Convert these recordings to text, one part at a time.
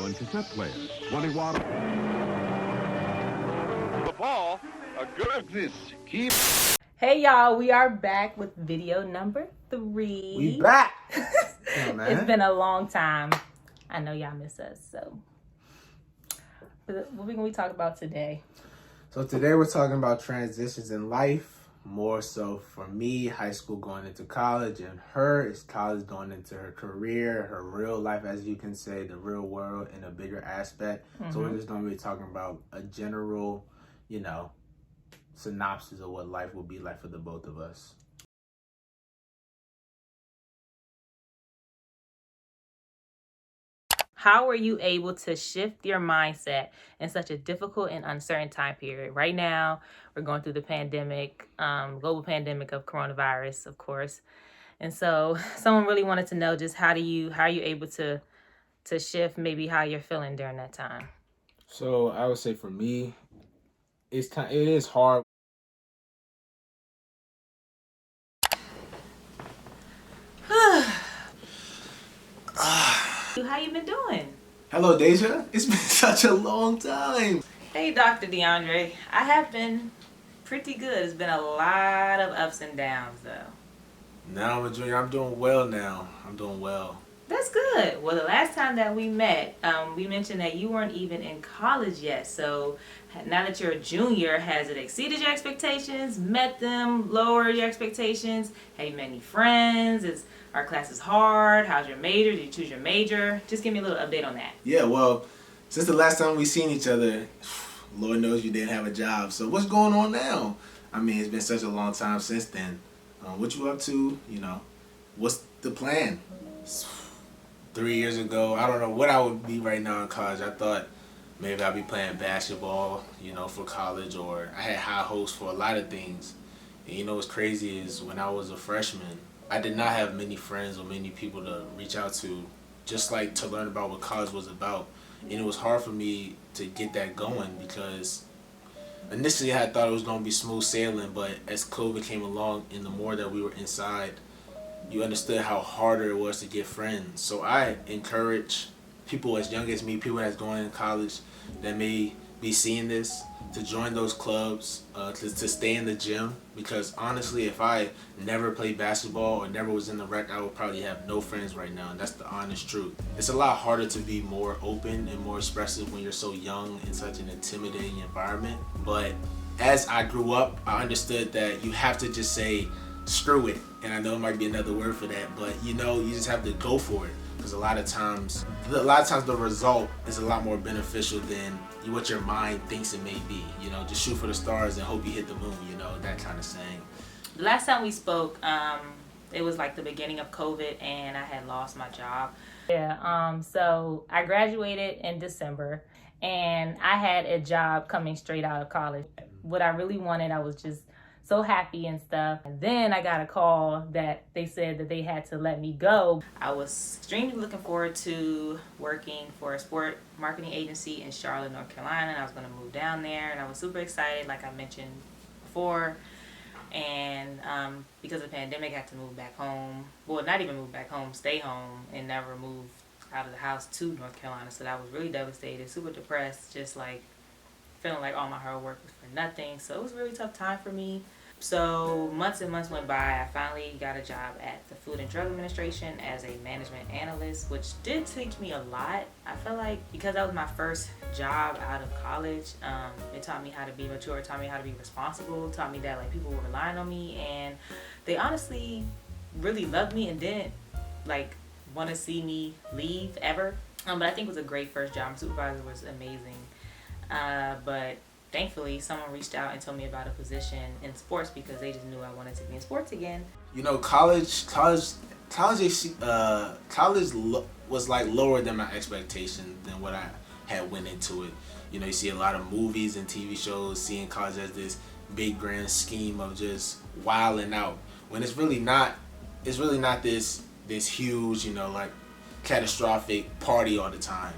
and cassette players, 20 watt. The ball, a good this. Keep. Hey y'all, we are back with video number 3. We back. Yeah, man. It's been a long time. I know y'all miss us, so what are we talk about today? So today we're talking about transitions in life. More so for me, high school going into college, and her is college going into her career, her real life, as you can say, the real world in a bigger aspect. Mm-hmm. So we're just going to be talking about a general, synopsis of what life will be like for the both of us. How were you able to shift your mindset in such a difficult and uncertain time period? Right now, we're going through the pandemic, global pandemic of coronavirus, of course. And so someone really wanted to know just how are you able to shift maybe how you're feeling during that time? So I would say for me, it is hard. How you been doing? Hello, Deja. It's been such a long time. Hey, Dr. DeAndre. I have been pretty good. It's been a lot of ups and downs, though. Now I'm a junior. I'm doing well now. I'm doing well. That's good. Well, the last time that we met, we mentioned that you weren't even in college yet. So now that you're a junior, has it exceeded your expectations, met them, lowered your expectations? Have you met any friends? Is our classes hard? How's your major? Did you choose your major? Just give me a little update on that. Yeah, well, since the last time we seen each other, Lord knows you didn't have a job. So what's going on now? I mean, it's been such a long time since then. What you up to? What's the plan? 3 years ago, I don't know what I would be right now in college. I thought maybe I'd be playing basketball, for college, or I had high hopes for a lot of things. And what's crazy is when I was a freshman, I did not have many friends or many people to reach out to, just like to learn about what college was about. And it was hard for me to get that going because initially I thought it was going to be smooth sailing, but as COVID came along and the more that we were inside, you understood how harder it was to get friends. So I encourage people as young as me, people that's going to college that may be seeing this, to join those clubs, to stay in the gym. Because honestly, if I never played basketball or never was in the rec, I would probably have no friends right now. And that's the honest truth. It's a lot harder to be more open and more expressive when you're so young in such an intimidating environment. But as I grew up, I understood that you have to just say, screw it. And I know it might be another word for that, but you just have to go for it. Because a lot of times the result is a lot more beneficial than what your mind thinks it may be. Just shoot for the stars and hope you hit the moon, that kind of saying. The last time we spoke, it was like the beginning of COVID and I had lost my job. Yeah, so I graduated in December and I had a job coming straight out of college. What I really wanted, I was just so happy and stuff. And then I got a call that they said that they had to let me go. I was extremely looking forward to working for a sport marketing agency in Charlotte, North Carolina. And I was going to move down there and I was super excited, like I mentioned before. And because of the pandemic, I had to move back home. Well, not even move back home, stay home and never move out of the house to North Carolina. So that was really devastated, super depressed, just like feeling like all my hard work was for nothing. So it was a really tough time for me. So months and months went by. I finally got a job at the Food and Drug Administration as a management analyst, which did teach me a lot. I feel like because that was my first job out of college, it taught me how to be mature, it taught me how to be responsible, taught me that people were relying on me, and they honestly really loved me and didn't want to see me leave ever. But I think it was a great first job. My supervisor was amazing. But thankfully, someone reached out and told me about a position in sports because they just knew I wanted to be in sports again. College was lower than my expectation than what I had went into it. You see a lot of movies and TV shows seeing college as this big grand scheme of just wilding out, when it's really not. It's really not this huge, catastrophic party all the time.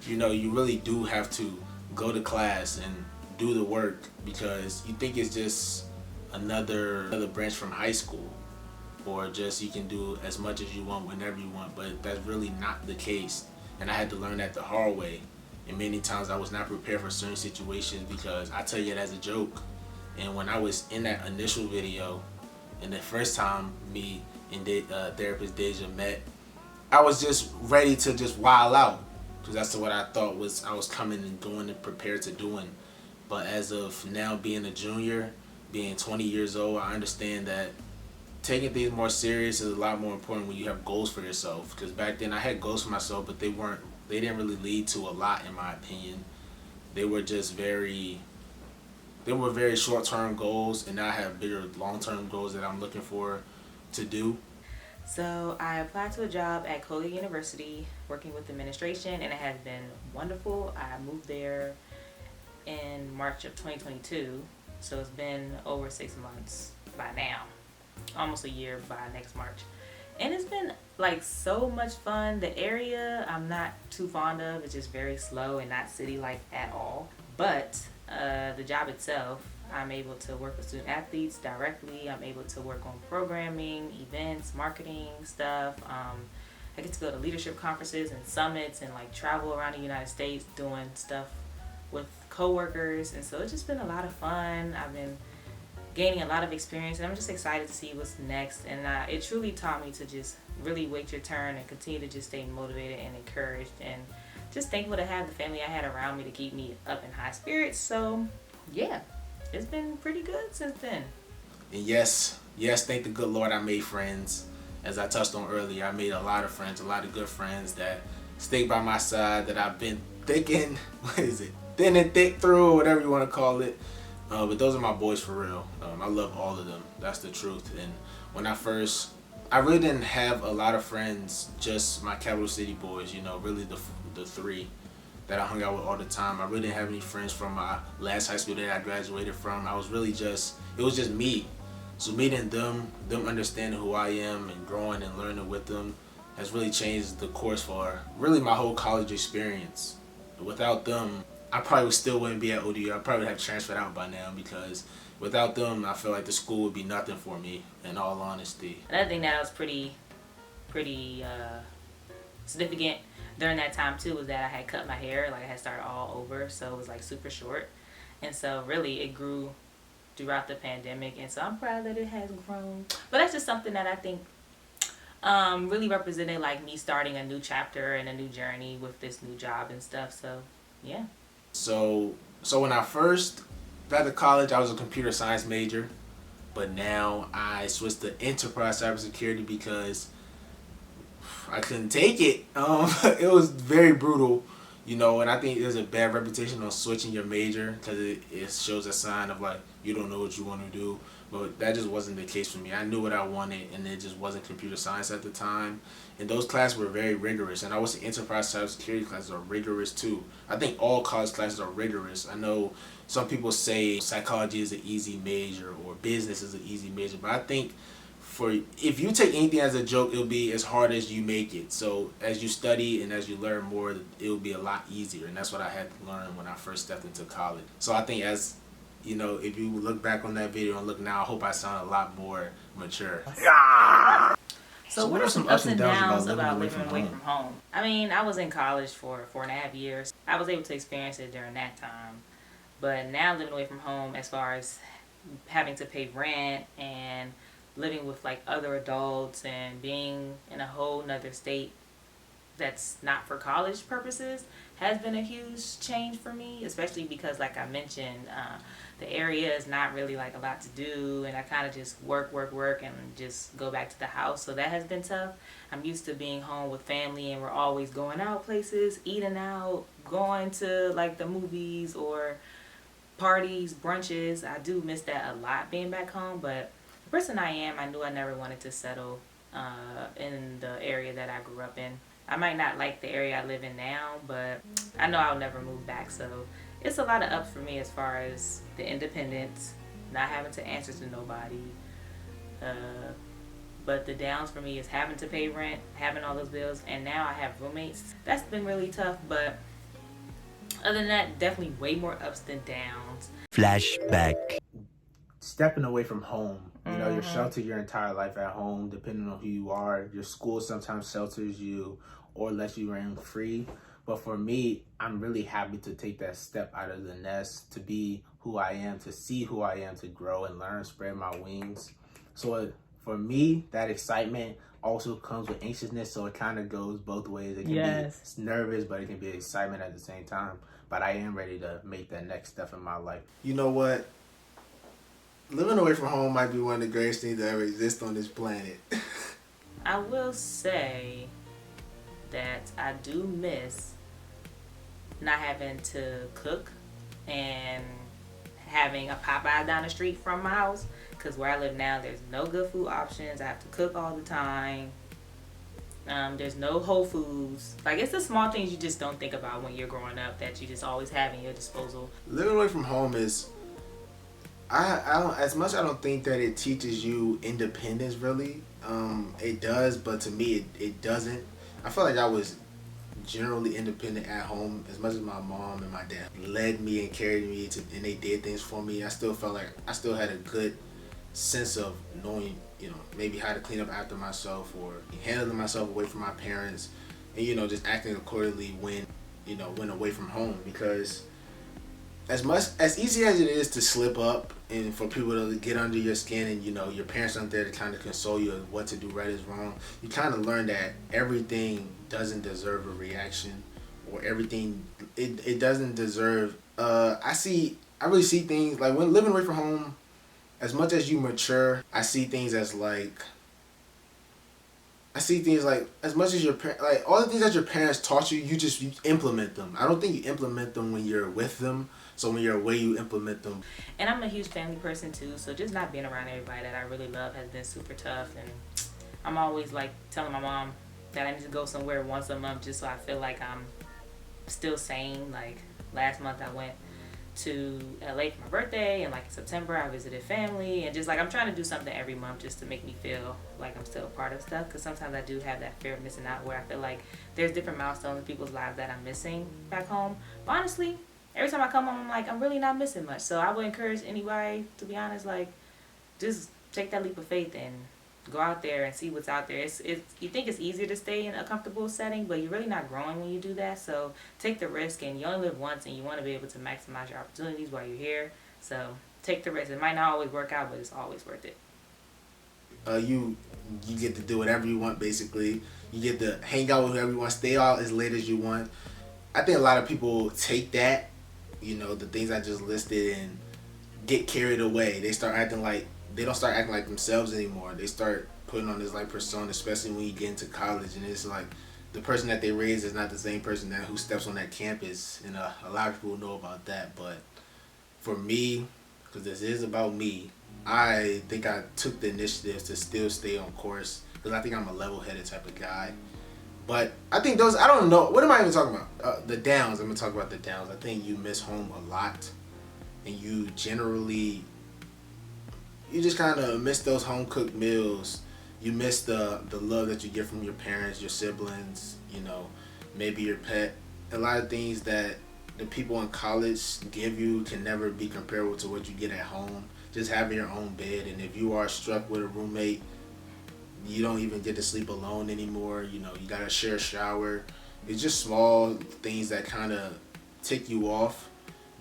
You really do have to go to class and do the work because you think it's just another branch from high school, or just you can do as much as you want whenever you want, but that's really not the case. And I had to learn that the hard way. And many times I was not prepared for certain situations because I tell you it as a joke. And when I was in that initial video, and the first time me and therapist Deja met, I was just ready to just wild out. Because that's what I thought was I was coming and going and prepared to doing. But as of now being a junior, being 20 years old, I understand that taking things more serious is a lot more important when you have goals for yourself. Because back then I had goals for myself, but they didn't really lead to a lot in my opinion. They were very short-term goals, and now I have bigger long-term goals that I'm looking for to do. So I applied to a job at Colgate University working with administration, and it has been wonderful. I moved there in March of 2022, so it's been over 6 months by now, almost a year by next March. And it's been like so much fun. The area I'm not too fond of. It's just very slow and not city-like at all. But the job itself, I'm able to work with student athletes directly. I'm able to work on programming, events, marketing stuff. I get to go to leadership conferences and summits and like travel around the United States doing stuff with coworkers. And so it's just been a lot of fun. I've been gaining a lot of experience, and I'm just excited to see what's next. And it truly taught me to just really wait your turn and continue to just stay motivated and encouraged, and just thankful to have the family I had around me to keep me up in high spirits. So yeah, it's been pretty good since then. And yes, thank the good Lord I made friends. As I touched on earlier, I made a lot of friends, a lot of good friends that stay by my side, that I've been thin and thick through, or whatever you want to call it. But those are my boys for real. I love all of them. That's the truth. And when I really didn't have a lot of friends, just my capital city boys, really the three that I hung out with all the time. I really didn't have any friends from my last high school that I graduated from. It was just me. So meeting them understanding who I am and growing and learning with them has really changed the course for really my whole college experience. Without them, I probably still wouldn't be at ODU. I probably have transferred out by now, because without them, I feel like the school would be nothing for me, in all honesty. Another thing that was pretty significant during that time too was that I had cut my hair. Like I had started all over, so it was like super short. And so really it grew throughout the pandemic, and so I'm proud that it has grown. But that's just something that I think really represented like me starting a new chapter and a new journey with this new job and stuff. So yeah. So when I first got to college, I was a computer science major, but now I switched to enterprise cybersecurity because I couldn't take it. It was very brutal, and I think there's a bad reputation on switching your major because it shows a sign of like you don't know what you want to do. But that just wasn't the case for me. I knew what I wanted, and it just wasn't computer science at the time. And those classes were very rigorous. And I was enterprise cybersecurity classes are rigorous too. I think all college classes are rigorous. I know some people say psychology is an easy major or business is an easy major, but I think if you take anything as a joke, it'll be as hard as you make it. So as you study and as you learn more, it'll be a lot easier. And that's what I had to learn when I first stepped into college. So I think if you look back on that video and look now, I hope I sound a lot more mature. Yeah. So what are some ups and downs about living away from home? I mean, I was in college for 4.5 years. I was able to experience it during that time. But now living away from home, as far as having to pay rent and living with like other adults and being in a whole nother state that's not for college purposes, has been a huge change for me, especially because like I mentioned, the area is not really like a lot to do, and I kind of just work and just go back to the house. So that has been tough. I'm used to being home with family, and we're always going out places, eating out, going to like the movies or parties, brunches. I do miss that a lot being back home, but the person I am, I knew I never wanted to settle in the area that I grew up in. I might not like the area I live in now, but I know I'll never move back. So it's a lot of ups for me as far as the independence, not having to answer to nobody. But the downs for me is having to pay rent, having all those bills, and now I have roommates. That's been really tough, but other than that, definitely way more ups than downs. Flashback. Stepping away from home. You're sheltered your entire life at home, depending on who you are. Your school sometimes shelters you, or let you run free. But for me, I'm really happy to take that step out of the nest, to be who I am, to see who I am, to grow and learn, spread my wings. So for me, that excitement also comes with anxiousness, so it kind of goes both ways. It can be nervous, but it can be excitement at the same time. But I am ready to make that next step in my life. You know what? Living away from home might be one of the greatest things that ever exist on this planet. I will say that I do miss not having to cook and having a Popeye down the street from my house, because where I live now, there's no good food options. I have to cook all the time. There's no Whole Foods. Like, it's the small things you just don't think about when you're growing up that you just always have in your disposal. Living away from home is, I don't, as much I don't think that it teaches you independence really. It does, but to me it doesn't. I feel like I was generally independent at home. As much as my mom and my dad led me and carried me and they did things for me, I still felt like I still had a good sense of knowing, maybe how to clean up after myself or handling myself away from my parents, and just acting accordingly when away from home. Because as easy as it is to slip up and for people to get under your skin, and your parents aren't there to kind of console you of what to do right is wrong, you kind of learn that everything doesn't deserve a reaction, or everything it doesn't deserve. I really see things like when living away from home. As much as you mature, I see things as like as much as all the things that your parents taught you, you implement them. I don't think you implement them when you're with them. So when you're away, you implement them. And I'm a huge family person too, so just not being around everybody that I really love has been super tough. And I'm always like telling my mom that I need to go somewhere once a month just so I feel like I'm still sane. Like last month I went to LA for my birthday, and like in September I visited family, and just like I'm trying to do something every month just to make me feel like I'm still a part of stuff, because sometimes I do have that fear of missing out, where I feel like there's different milestones in people's lives that I'm missing back home. But honestly, every time I come home, I'm like, I'm really not missing much. So I would encourage anybody, to be honest, like, just take that leap of faith and go out there and see what's out there. It's you think it's easier to stay in a comfortable setting, but you're really not growing when you do that. So take the risk, and you only live once, and you want to be able to maximize your opportunities while you're here. So take the risk. It might not always work out, but it's always worth it. You get to do whatever you want, basically. You get to hang out with whoever you want, stay out as late as you want. I think a lot of people take that, the things I just listed, and get carried away. They don't start acting like themselves anymore. They start putting on this like persona, especially when you get into college, and it's like the person that they raised is not the same person who steps on that campus, and a lot of people know about that. But for me, because this is about me, I think I took the initiative to still stay on course, because I think I'm a level-headed type of guy. But I think I don't know, what am I even talking about? The downs. I'm gonna talk about the downs. I think you miss home a lot, and you just kind of miss those home cooked meals. You miss the love that you get from your parents, your siblings, maybe your pet. A lot of things that the people in college give you can never be comparable to what you get at home. Just having your own bed, and if you are struck with a roommate, you don't even get to sleep alone anymore. You gotta share a shower. It's just small things that kind of tick you off.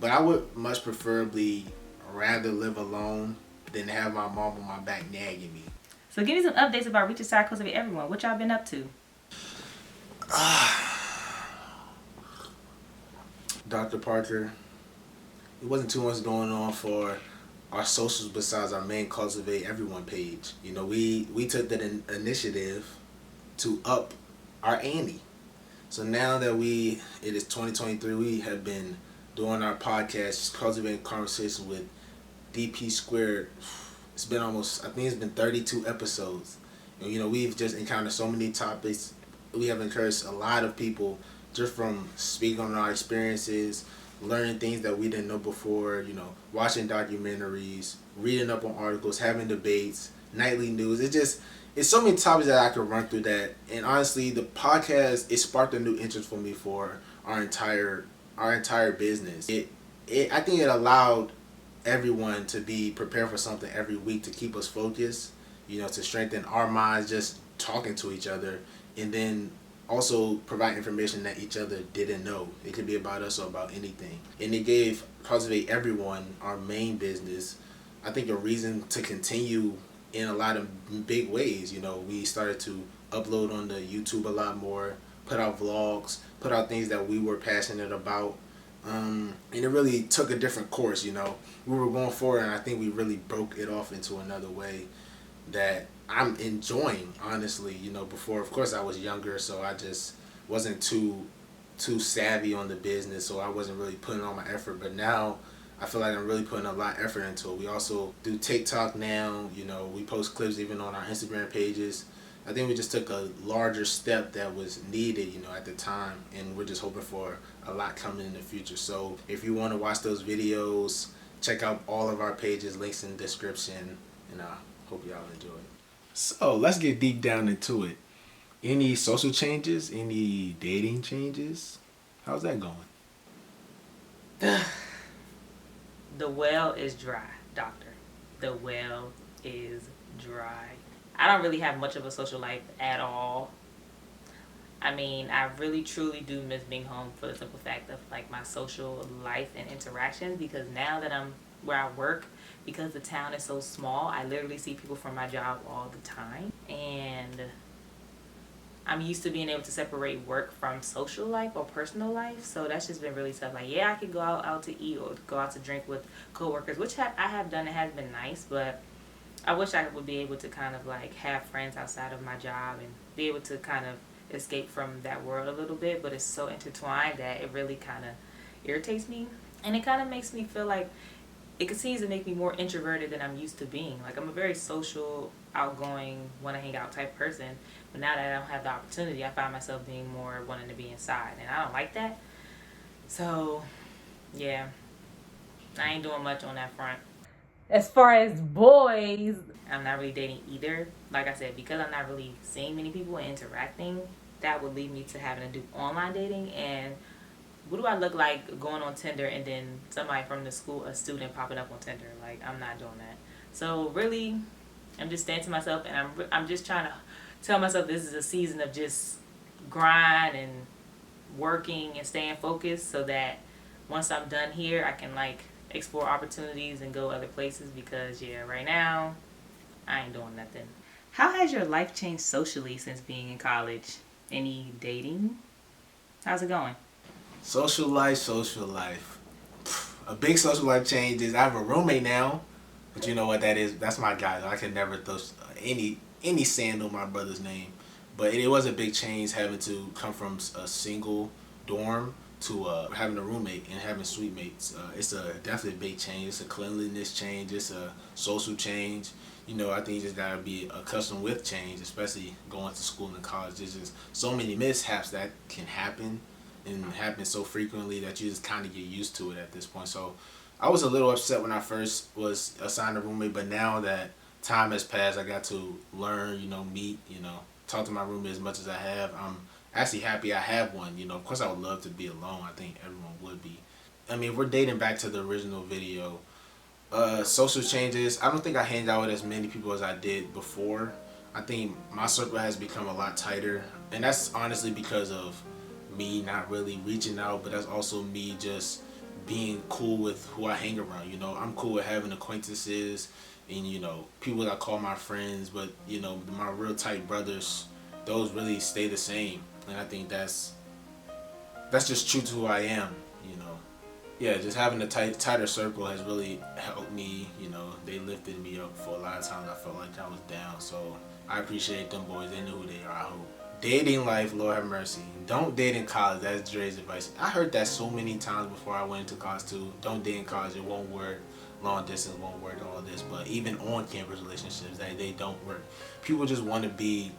But I would much preferably rather live alone than have my mom on my back nagging me. So give me some updates about Reach Inside Cultivate Everyone. What y'all been up to? Dr. Parker, it wasn't too much going on for our socials besides our main Cultivate Everyone page. We took that initiative to up our ante. So now that it is 2023, we have been doing our podcast, cultivating conversation with DP Squared. It's been I think it's been 32 episodes. And, we've just encountered so many topics. We have encouraged a lot of people just from speaking on our experiences, learning things that we didn't know before, watching documentaries, reading up on articles, having debates, nightly news. It's so many topics that I could run through that. And honestly, the podcast, it sparked a new interest for me for our entire business. I think it allowed everyone to be prepared for something every week to keep us focused, to strengthen our minds just talking to each other, and then also provide information that each other didn't know. It could be about us or about anything. And it gave Cultivate Everyone, our main business, I think a reason to continue in a lot of big ways. You know, we started to upload on the YouTube a lot more, put out vlogs, put out things that we were passionate about. And it really took a different course, you know. We were going forward, and I think we really broke it off into another way that I'm enjoying, honestly. You know, before, of course, I was younger, so I just wasn't too savvy on the business, so I wasn't really putting all my effort. But now I feel like I'm really putting a lot of effort into it. We also do TikTok now. You know, we post clips even on our Instagram pages. I think we just took a larger step that was needed, you know, at the time, and we're just hoping for a lot coming in the future. So if you want to watch those videos, check out all of our pages, links in the description, and I hope y'all enjoy it. So let's get deep down into it. Any social changes? Any dating changes? How's that going? The well is dry, doctor. The well is dry. I don't really have much of a social life at all. I mean, I really truly do miss being home for the simple fact of like my social life and interactions, because now that I'm where I work, because the town is so small, I literally see people from my job all the time, and I'm used to being able to separate work from social life or personal life. So that's just been really tough. Like, yeah, I could go out to eat or go out to drink with coworkers, which I have done. It has been nice, but I wish I would be able to kind of like have friends outside of my job and be able to kind of escape from that world a little bit. But it's so intertwined that it really kind of irritates me, and it kind of makes me feel like it continues to make me more introverted than I'm used to being. Like, I'm a very social, outgoing, want to hang out type person, but now that I don't have the opportunity, I find myself being more wanting to be inside, and I don't like that. So yeah, I ain't doing much on that front. As far as boys, I'm not really dating either. Like I said, because I'm not really seeing many people and interacting, that would lead me to having to do online dating. And what do I look like going on Tinder and then somebody from the school, a student, popping up on Tinder? Like, I'm not doing that. So really, I'm just staying to myself, and I'm just trying to tell myself this is a season of just grind and working and staying focused, so that once I'm done here, I can like explore opportunities and go other places, because yeah, right now I ain't doing nothing. How has your life changed socially since being in college? Any dating? How's it going? Social life. A big social life change is I have a roommate now, but you know what that is? That's my guy. I can never throw any sand on my brother's name. But it was a big change having to come from a single dorm to having a roommate and having suite mates. It's a definitely a big change. It's a cleanliness change. It's a social change. You know, I think you just gotta be accustomed with change, especially going to school and college. There's just so many mishaps that can happen, and happen so frequently that you just kind of get used to it at this point. So I was a little upset when I first was assigned a roommate, but now that time has passed, I got to learn, you know, meet, you know, talk to my roommate as much as I have. I'm actually happy I have one. You know, of course I would love to be alone. I think everyone would be. I mean, if we're dating back to the original video, social changes, I don't think I hang out with as many people as I did before. I think my circle has become a lot tighter, and that's honestly because of me not really reaching out, but that's also me just being cool with who I hang around. You know, I'm cool with having acquaintances and, you know, people that I call my friends, but, you know, my real tight brothers, those really stay the same. And I think that's just true to who I am, you know. Yeah, just having a tighter circle has really helped me. You know, they lifted me up for a lot of times I felt like I was down. So I appreciate them boys. They know who they are, I hope. Dating life, Lord have mercy. Don't date in college. That's Dre's advice. I heard that so many times before I went into college too. Don't date in college. It won't work. Long distance won't work. All this, but even on campus relationships, they don't work. People just want to be.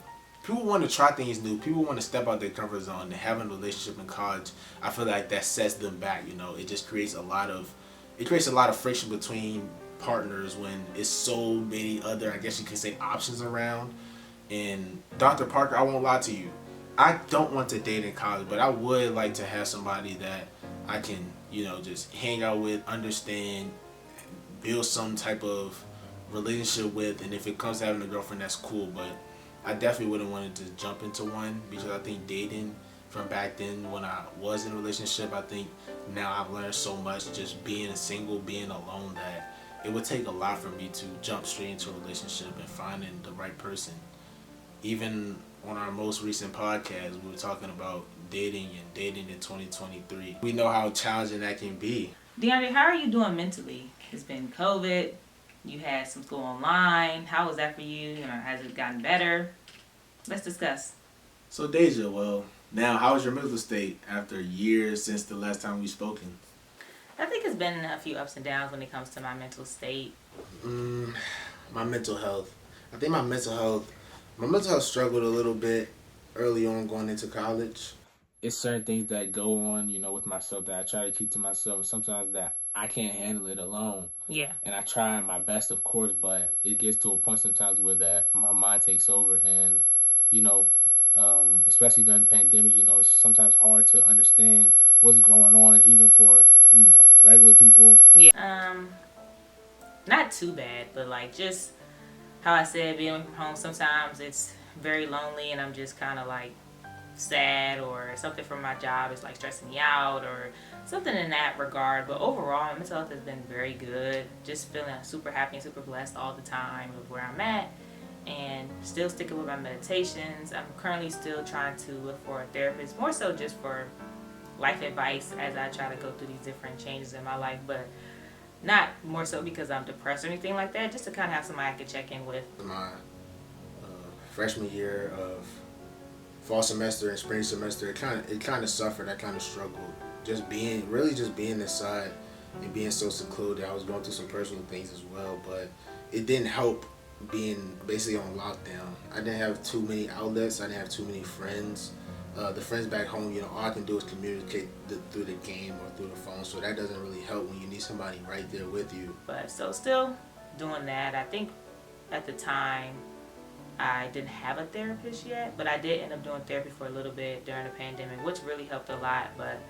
People want to try things new. People want to step out their comfort zone. And having a relationship in college, I feel like that sets them back. You know, it just creates a lot of friction between partners when it's so many other, I guess you could say, options around. And Dr. Parker, I won't lie to you, I don't want to date in college, but I would like to have somebody that I can, you know, just hang out with, understand, build some type of relationship with, and if it comes to having a girlfriend, that's cool. But I definitely wouldn't want to jump into one, because I think dating from back then when I was in a relationship, I think now I've learned so much just being single, being alone, that it would take a lot for me to jump straight into a relationship and finding the right person. Even on our most recent podcast, we were talking about dating and dating in 2023. We know how challenging that can be. DeAndre, how are you doing mentally? It's been COVID. You had some school online. How was that for you? Has it gotten better? Let's discuss. So Deja, well, now how's your mental state after years since the last time we've spoken? I think it's been a few ups and downs when it comes to my mental state. My mental health. I think my mental health struggled a little bit early on going into college. It's certain things that go on, with myself that I try to keep to myself. Sometimes that I can't handle it alone. Yeah. And I try my best, of course, but it gets to a point sometimes where that my mind takes over, and especially during the pandemic, it's sometimes hard to understand what's going on, even for regular people. Yeah. Not too bad, but like just how I said, being from home, sometimes it's very lonely, and I'm just kind of like sad, or something from my job is like stressing me out, or something in that regard. But overall, my mental health has been very good. Just feeling super happy and super blessed all the time of where I'm at, and still sticking with my meditations. I'm currently still trying to look for a therapist, more so just for life advice as I try to go through these different changes in my life, but not more so because I'm depressed or anything like that, just to kind of have somebody I could check in with. My freshman year of fall semester and spring semester, it kind of suffered. I kind of struggled, just being inside and being so secluded. I was going through some personal things as well, but it didn't help being basically on lockdown. I didn't have too many outlets. I didn't have too many friends. The friends back home, all I can do is communicate through the game or through the phone, so that doesn't really help when you need somebody right there with you. But so still doing that. I think at the time I didn't have a therapist yet, but I did end up doing therapy for a little bit during the pandemic, which really helped a lot. But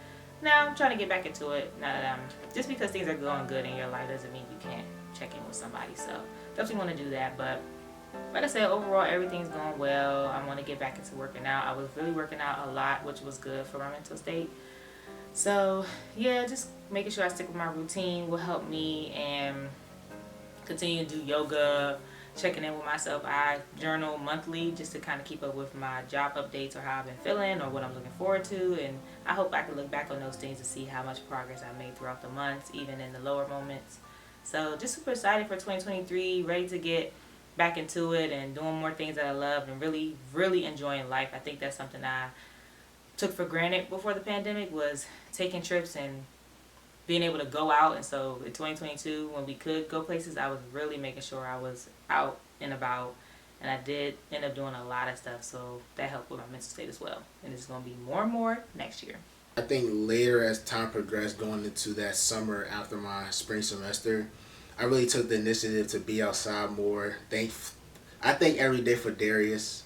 now I'm trying to get back into it. Now that just because things are going good in your life doesn't mean you can't check in with somebody. So definitely want to do that. But like I said, overall everything's going well. I want to get back into working out. I was really working out a lot, which was good for my mental state. So yeah, just making sure I stick with my routine will help me, and continue to do yoga, checking in with myself. I journal monthly just to kind of keep up with my job updates, or how I've been feeling, or what I'm looking forward to. And I hope I can look back on those things to see how much progress I made throughout the months, even in the lower moments. So just super excited for 2023, ready to get back into it and doing more things that I love, and really, really enjoying life. I think that's something I took for granted before the pandemic, was taking trips and being able to go out. And so in 2022, when we could go places, I was really making sure I was out and about, and I did end up doing a lot of stuff, so that helped with my mental state as well. And it's going to be more and more next year. I think later, as time progressed, going into that summer after my spring semester, I really took the initiative to be outside more. I thank every day for Darius.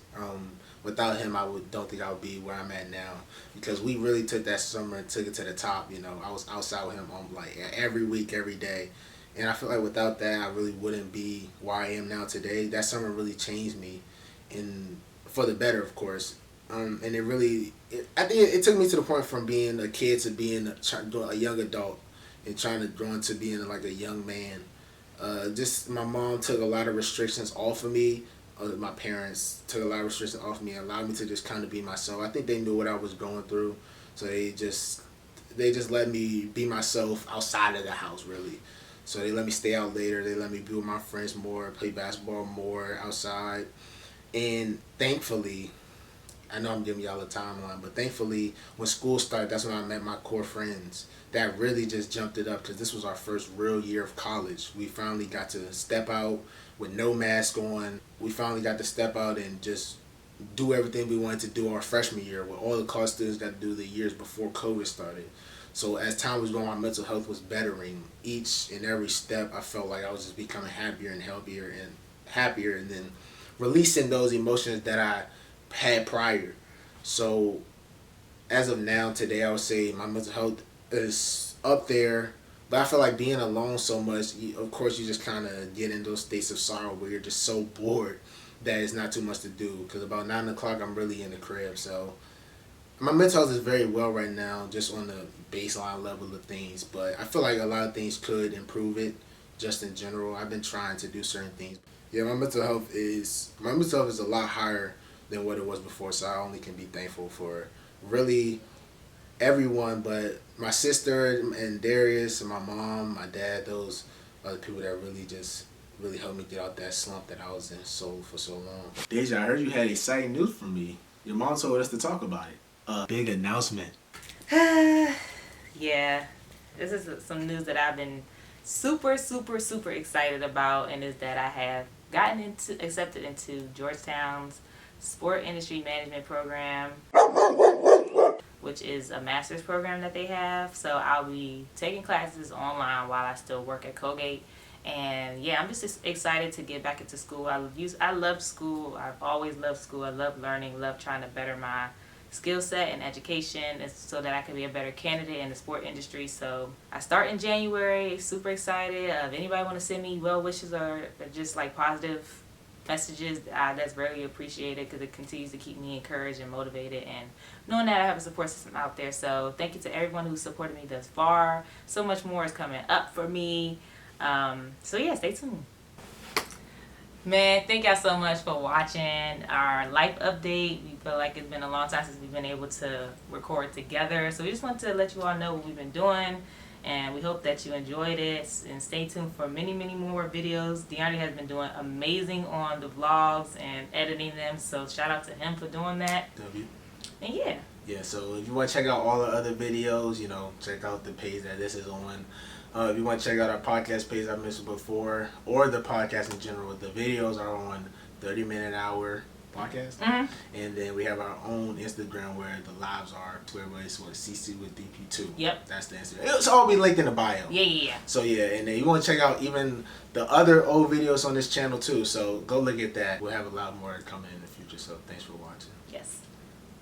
Without him, don't think I would be where I'm at now, because we really took that summer and took it to the top. I was outside with him like every week, every day, and I feel like without that, I really wouldn't be where I am now today. That summer really changed me, and for the better, of course. And I think it took me to the point from being a kid to being a young adult, and trying to grow into being like a young man. Just my mom took a lot of restrictions off of me. My parents took a lot of restrictions off of me and allowed me to just kind of be myself. I think they knew what I was going through, so they just let me be myself outside of the house, really. So they let me stay out later. They let me be with my friends more, play basketball more outside. And thankfully, I know I'm giving y'all a timeline, but thankfully, when school started, that's when I met my core friends. That really just jumped it up, because this was our first real year of college. We finally got to step out with no mask on. We finally got to step out and just do everything we wanted to do our freshman year, what all the college students got to do the years before COVID started. So as time was going, my mental health was bettering. Each and every step, I felt like I was just becoming happier and healthier and happier, and then releasing those emotions that I had prior. So as of now, today, I would say my mental health is up there, but I feel like being alone so much, of course, you just kind of get in those states of sorrow where you're just so bored that it's not too much to do, because about 9 o'clock I'm really in the crib. So my mental health is very well right now, just on the baseline level of things. But I feel like a lot of things could improve it, just in general. I've been trying to do certain things. Yeah, my mental health is a lot higher than what it was before. So I only can be thankful for really everyone, but my sister and Darius and my mom, my dad, those are the people that really helped me get out that slump that I was in for so long. Deja, I heard you had exciting news for me. Your mom told us to talk about it. A big announcement. Yeah, this is some news that I've been super excited about, and is that I have gotten accepted into Georgetown's Sport Industry Management program, which is a master's program that they have. So I'll be taking classes online while I still work at Colgate. And yeah, I'm just excited to get back into school. I love school. I've always loved school. I love learning, love trying to better my skill set and education so that I can be a better candidate in the sport industry. So I start in January, super excited. If anybody want to send me well wishes or just like positive messages, that's really appreciated, because it continues to keep me encouraged and motivated, and knowing that I have a support system out there. So thank you to everyone who supported me thus far. So much more is coming up for me. So yeah, stay tuned. Man, thank y'all so much for watching our life update. We feel like it's been a long time since we've been able to record together. So we just want to let you all know what we've been doing. And we hope that you enjoyed it. And stay tuned for many more videos. DeAndre has been doing amazing on the vlogs and editing them. So shout out to him for doing that. W. And yeah. Yeah, so if you want to check out all the other videos, check out the page that this is on. If you want to check out our podcast page I mentioned before, or the podcast in general, the videos are on 30 Minute Hour Podcast. Mm-hmm. And then we have our own Instagram where the lives are, where it's CC with DP2. Yep. That's the Instagram. It'll all be linked in the bio. Yeah. So yeah, and then you want to check out even the other old videos on this channel too. So go look at that. We'll have a lot more coming in the future. So thanks for watching. Yes.